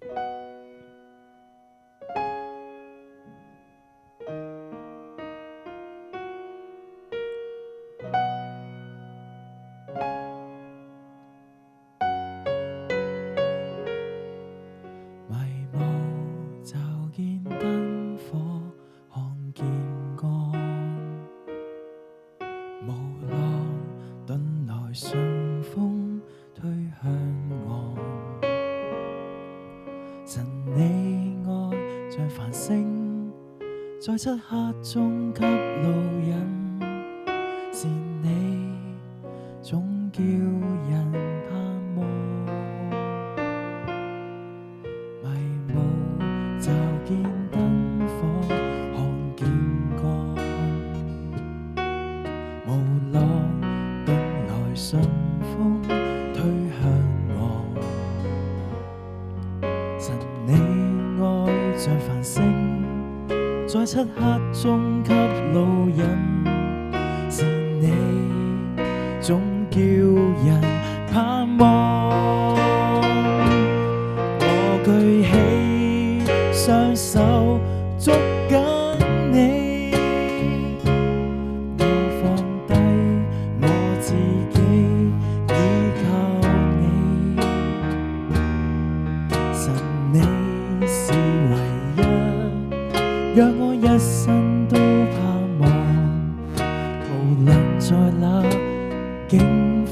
迷霧驟見燈火，看見光，無浪遁來順風推向岸。神你愛像繁星，在漆黑中給路引，是你總叫人盼望。迷霧驟見燈火，看見光，無浪遁來順風推向岸。神你愛像繁星，在漆黑中給路引，是你總叫人盼望。我舉起雙手捉緊你，我放低我自己依靠你。神你是唯一，讓我一生都盼望，無論在哪境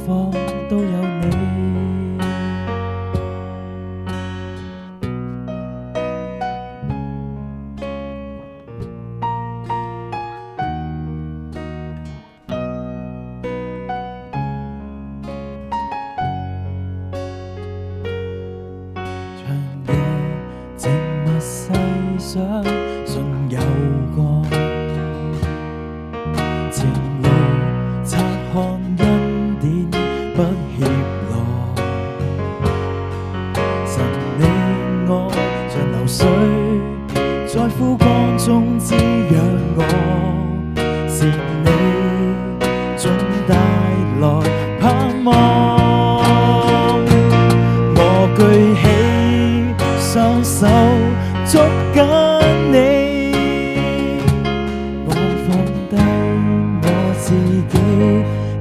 況都有你。長夜靜默細想，信有光，前路察看恩典不怯懦。神你愛像流水，在枯乾中滋養我，是你總帶來盼望。我舉起雙手捉緊你，我放低我自己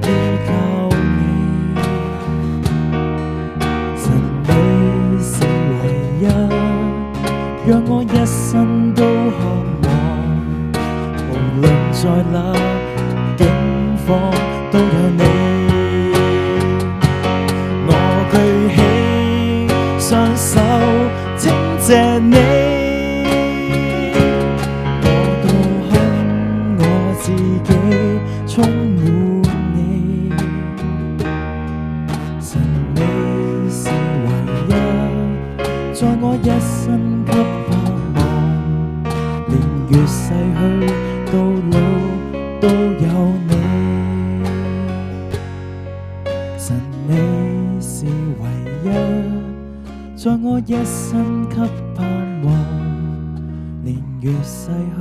依靠你。神你是唯一，讓我一生都渴望，無論在哪境況都有你。我舉起雙手稱謝你，我倒空我自己充滿你。神你是唯一，在我一生給盼望，年月逝去到老都有你。神你是唯一，在我一生給盼望，年月逝去